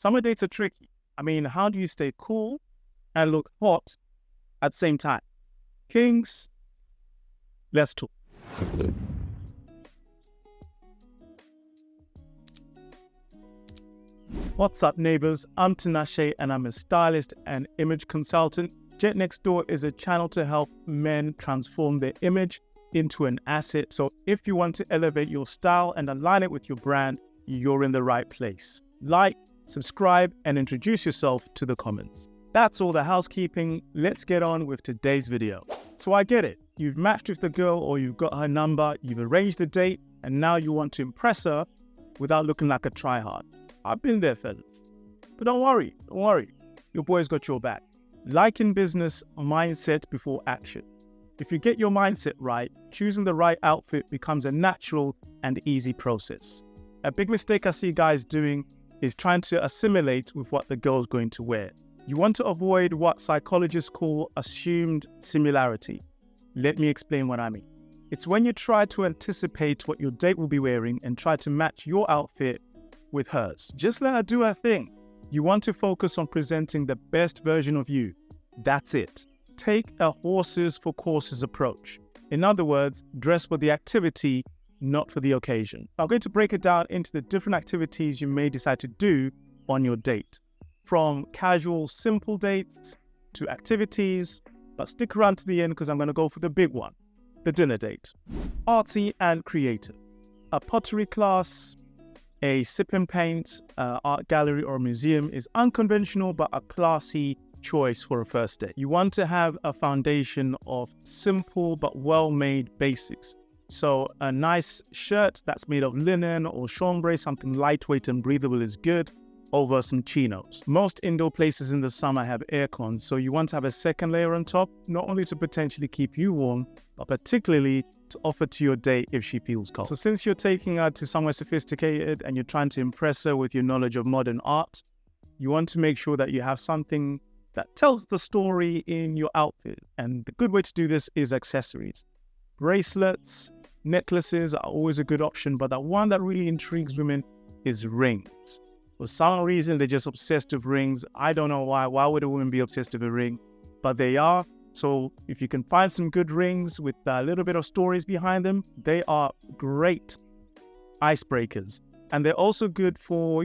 Summer dates are tricky. I mean, how do you stay cool and look hot at the same time? Kings, let's talk. What's up, neighbors? I'm Tinashe and I'm a stylist and image consultant. GentNextDoor is a channel to help men transform their image into an asset. So if you want to elevate your style and align it with your brand, you're in the right place. Like, subscribe, and introduce yourself to the comments. That's all the housekeeping. Let's get on with today's video. So I get it. You've matched with the girl or you've got her number, you've arranged the date, and now you want to impress her without looking like a tryhard. I've been there, fellas. But don't worry. Your boy's got your back. Like in business, mindset before action. If you get your mindset right, choosing the right outfit becomes a natural and easy process. A big mistake I see guys doing is trying to assimilate with what the girl's going to wear. You want to avoid what psychologists call assumed similarity. Let me explain what I mean. It's when you try to anticipate what your date will be wearing and try to match your outfit with hers. Just let her do her thing. You want to focus on presenting the best version of you. That's it. Take a horses for courses approach. In other words, dress for the activity, not for the occasion. I'm going to break it down into the different activities you may decide to do on your date. From casual, simple dates to activities, but stick around to the end because I'm going to go for the big one, the dinner date. Artsy and creative. A pottery class, a sip and paint, art gallery or museum is unconventional but a classy choice for a first date. You want to have a foundation of simple but well-made basics. So a nice shirt that's made of linen or chambray, something lightweight and breathable is good, over some chinos. Most indoor places in the summer have aircon, so you want to have a second layer on top, not only to potentially keep you warm, but particularly to offer to your date if she feels cold. So since you're taking her to somewhere sophisticated and you're trying to impress her with your knowledge of modern art, you want to make sure that you have something that tells the story in your outfit. And the good way to do this is accessories. Bracelets, necklaces are always a good option, but the one that really intrigues women is rings. For some reason, they're just obsessed with rings. I don't know why. Why would a woman be obsessed with a ring? But they are. So if you can find some good rings with a little bit of stories behind them, they are great icebreakers. And they're also good for,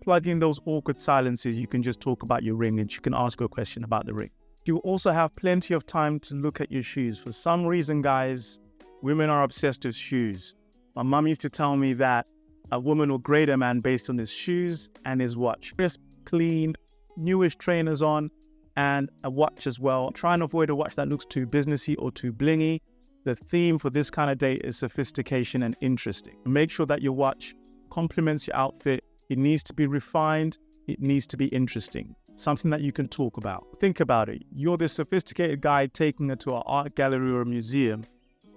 plugging those awkward silences. You can just talk about your ring and she can ask you a question about the ring. You also have plenty of time to look at your shoes. For some reason, guys, women are obsessed with shoes. My mum used to tell me that a woman will grade a man based on his shoes and his watch. Crisp, clean, newish trainers on, and a watch as well. Try and avoid a watch that looks too businessy or too blingy. The theme for this kind of date is sophistication and interesting. Make sure that your watch complements your outfit. It needs to be refined. It needs to be interesting. Something that you can talk about. Think about it. You're this sophisticated guy taking her to an art gallery or a museum,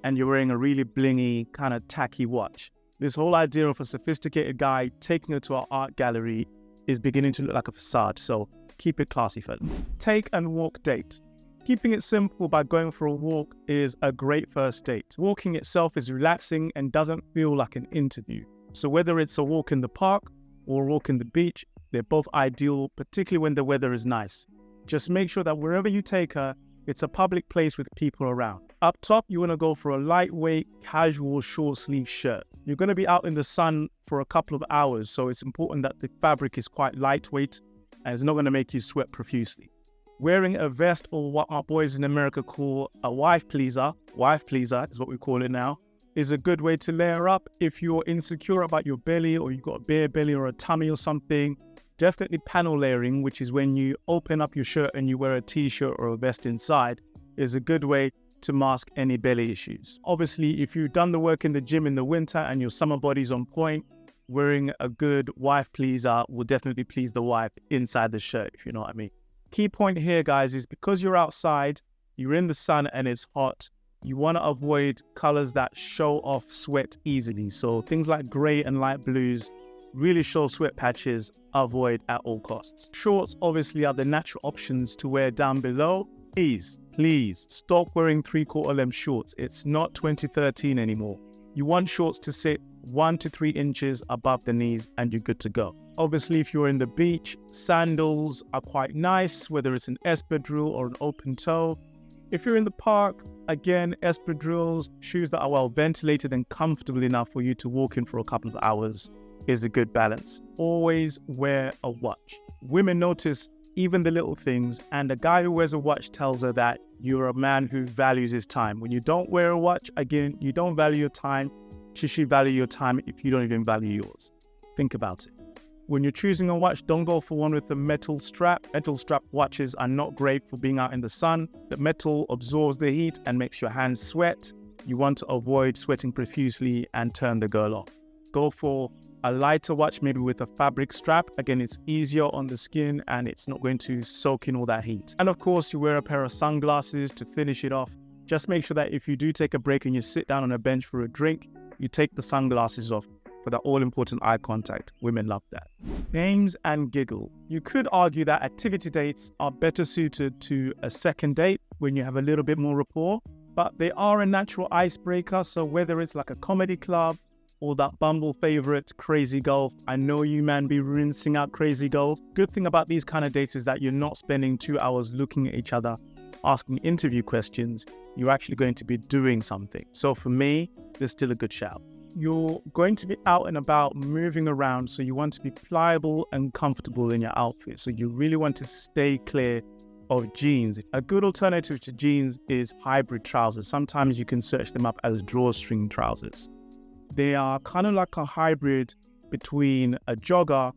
and you're wearing a really blingy, kind of tacky watch. This whole idea of a sophisticated guy taking her to an art gallery is beginning to look like a facade. So keep it classy, fellas. Take and walk date. Keeping it simple by going for a walk is a great first date. Walking itself is relaxing and doesn't feel like an interview. So whether it's a walk in the park or a walk in the beach, they're both ideal, particularly when the weather is nice. Just make sure that wherever you take her, it's a public place with people around. Up top, you want to go for a lightweight, casual, short sleeve shirt. You're going to be out in the sun for a couple of hours, so it's important that the fabric is quite lightweight and it's not going to make you sweat profusely. Wearing a vest, or what our boys in America call a wife pleaser is what we call it now, is a good way to layer up. If you're insecure about your belly or you've got a bare belly or a tummy or something, definitely panel layering, which is when you open up your shirt and you wear a t-shirt or a vest inside, is a good way to mask any belly issues. Obviously, if you've done the work in the gym in the winter and your summer body's on point, wearing a good wife pleaser will definitely please the wife inside the shirt, if you know what I mean. Key point here, guys, is because you're outside, you're in the sun and it's hot, you want to avoid colors that show off sweat easily. So things like gray and light blues really show sweat patches, avoid at all costs. Shorts obviously are the natural options to wear down below. Please stop wearing 3/4 length shorts. It's not 2013 anymore. You want shorts to sit 1 to 3 inches above the knees and you're good to go. Obviously, if you're in the beach, sandals are quite nice, whether it's an espadrille or an open toe. If you're in the park, again, espadrilles, shoes that are well ventilated and comfortable enough for you to walk in for a couple of hours is a good balance. Always wear a watch. Women notice even the little things, and a guy who wears a watch tells her that you're a man who values his time. When you don't wear a watch, again, you don't value your time. She should value your time if you don't even value yours. Think about it. When you're choosing a watch, don't go for one with a metal strap. Metal strap watches are not great for being out in the sun. The metal absorbs the heat and makes your hands sweat. You want to avoid sweating profusely and turn the girl off. Go for a lighter watch, maybe with a fabric strap. Again, it's easier on the skin and it's not going to soak in all that heat. And of course, you wear a pair of sunglasses to finish it off. Just make sure that if you do take a break and you sit down on a bench for a drink, you take the sunglasses off for that all-important eye contact. Women love that. Games and giggle. You could argue that activity dates are better suited to a second date when you have a little bit more rapport, but they are a natural icebreaker. So whether it's like a comedy club or that Bumble favorite, Crazy Golf, I know you man be rinsing out Crazy Golf. Good thing about these kind of dates is that you're not spending 2 hours looking at each other, asking interview questions. You're actually going to be doing something. So for me, there's still a good shout. You're going to be out and about, moving around, so you want to be pliable and comfortable in your outfit. So you really want to stay clear of jeans. A good alternative to jeans is hybrid trousers. Sometimes you can search them up as drawstring trousers. They are kind of like a hybrid between a jogger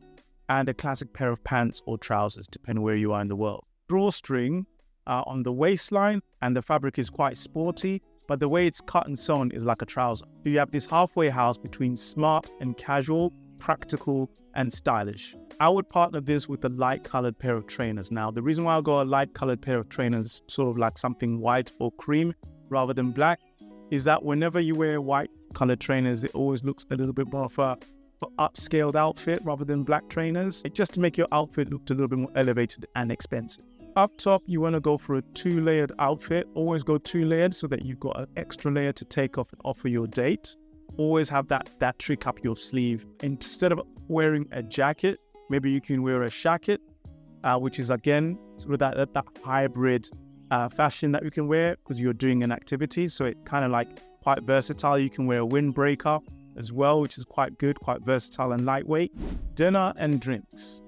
and a classic pair of pants or trousers, depending where you are in the world. Drawstring are on the waistline and the fabric is quite sporty, but the way it's cut and sewn is like a trouser. So you have this halfway house between smart and casual, practical and stylish. I would partner this with a light colored pair of trainers. Now, the reason why I'll go a light colored pair of trainers, sort of like something white or cream rather than black, is that whenever you wear white colored trainers, it always looks a little bit more of a upscaled outfit rather than black trainers. Just to make your outfit look a little bit more elevated and expensive. Up top, you want to go for a 2-layered outfit. Always go 2-layered so that you've got an extra layer to take off and offer your date. Always have that trick up your sleeve. Instead of wearing a jacket, maybe you can wear a shacket, which is again sort of that hybrid fashion that you can wear because you're doing an activity. So it kind of like quite versatile. You can wear a windbreaker as well, which is quite good, quite versatile and lightweight. Dinner and drinks.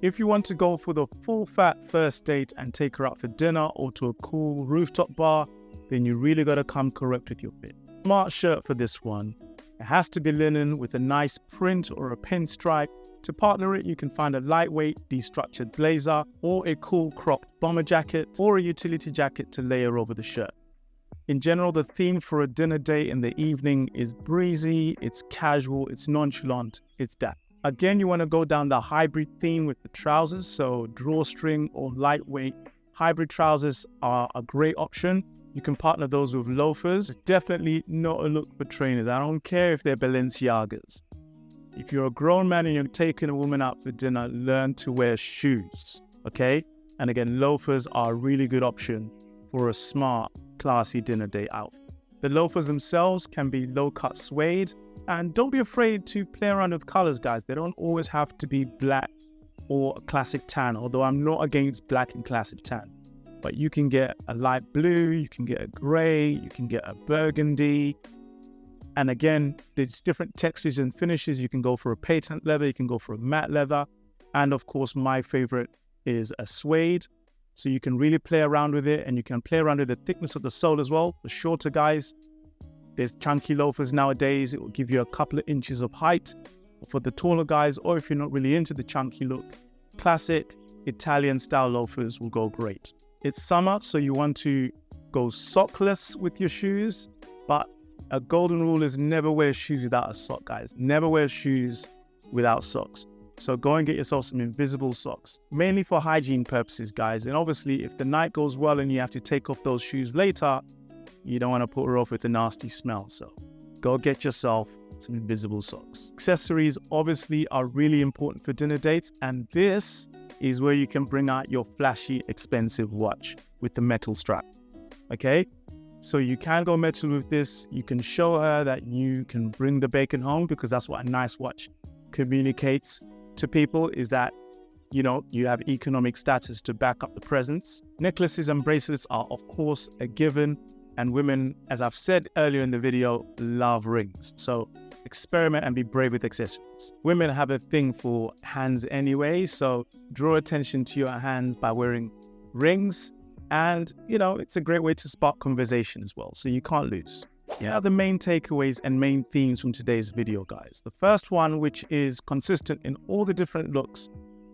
If you want to go for the full fat first date and take her out for dinner or to a cool rooftop bar, then you really got to come correct with your fit. Smart shirt for this one. It has to be linen with a nice print or a pinstripe. To partner it, you can find a lightweight, destructured blazer or a cool cropped bomber jacket or a utility jacket to layer over the shirt. In general, the theme for a dinner date in the evening is breezy, it's casual, it's nonchalant, it's that. Again, you want to go down the hybrid theme with the trousers, so drawstring or lightweight. Hybrid trousers are a great option. You can partner those with loafers. It's definitely not a look for trainers. I don't care if they're Balenciagas. If you're a grown man and you're taking a woman out for dinner, learn to wear shoes, okay? And again, loafers are a really good option for a smart, classy dinner date outfit. The loafers themselves can be low-cut suede. And don't be afraid to play around with colors, guys. They don't always have to be black or a classic tan, although I'm not against black and classic tan. But you can get a light blue, you can get a gray, you can get a burgundy. And again, there's different textures and finishes. You can go for a patent leather, you can go for a matte leather. And of course, my favorite is a suede. So you can really play around with it, and you can play around with the thickness of the sole as well. The shorter guys, there's chunky loafers nowadays. It will give you a couple of inches of height. For the taller guys, or if you're not really into the chunky look, classic Italian style loafers will go great. It's summer, so you want to go sockless with your shoes, but a golden rule is never wear shoes without a sock, guys. Never wear shoes without socks. So go and get yourself some invisible socks, mainly for hygiene purposes, guys. And obviously, if the night goes well and you have to take off those shoes later, you don't want to put her off with a nasty smell. So go get yourself some invisible socks. Accessories obviously are really important for dinner dates. And this is where you can bring out your flashy, expensive watch with the metal strap. Okay? So you can go metal with this. You can show her that you can bring the bacon home, because that's what a nice watch communicates. to people is that, you have economic status to back up the presents. Necklaces and bracelets are, of course, a given. And women, as I've said earlier in the video, love rings. So experiment and be brave with accessories. Women have a thing for hands anyway, so draw attention to your hands by wearing rings. And, it's a great way to spark conversation as well, so you can't lose. Here are the main takeaways and main themes from today's video, guys. The first one, which is consistent in all the different looks,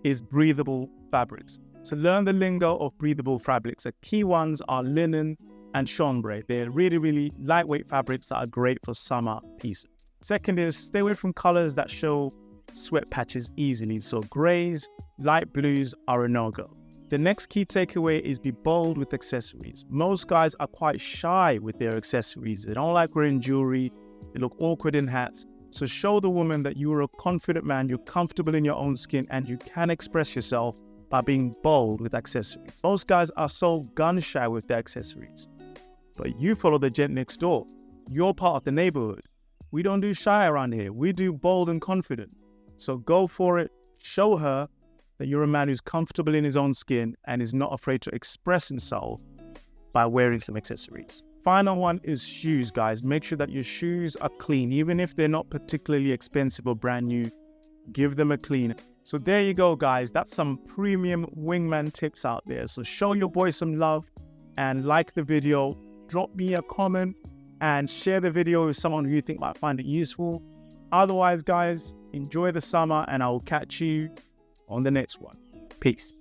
is breathable fabrics. So learn the lingo of breathable fabrics. The key ones are linen and chambray. They're really, really lightweight fabrics that are great for summer pieces. Second is stay away from colors that show sweat patches easily. So grays, light blues are a no-go. The next key takeaway is be bold with accessories. Most guys are quite shy with their accessories. They don't like wearing jewelry. They look awkward in hats. So show the woman that you are a confident man, you're comfortable in your own skin, and you can express yourself by being bold with accessories. Most guys are so gun shy with their accessories. But you follow the gent next door. You're part of the neighborhood. We don't do shy around here. We do bold and confident. So go for it. Show her that you're a man who's comfortable in his own skin and is not afraid to express himself by wearing some accessories. Final one is shoes, guys. Make sure that your shoes are clean. Even if they're not particularly expensive or brand new, give them a clean. So there you go, guys. That's some premium wingman tips out there. So show your boy some love and like the video. Drop me a comment and share the video with someone who you think might find it useful. Otherwise, guys, enjoy the summer and I will catch you on the next one. Peace.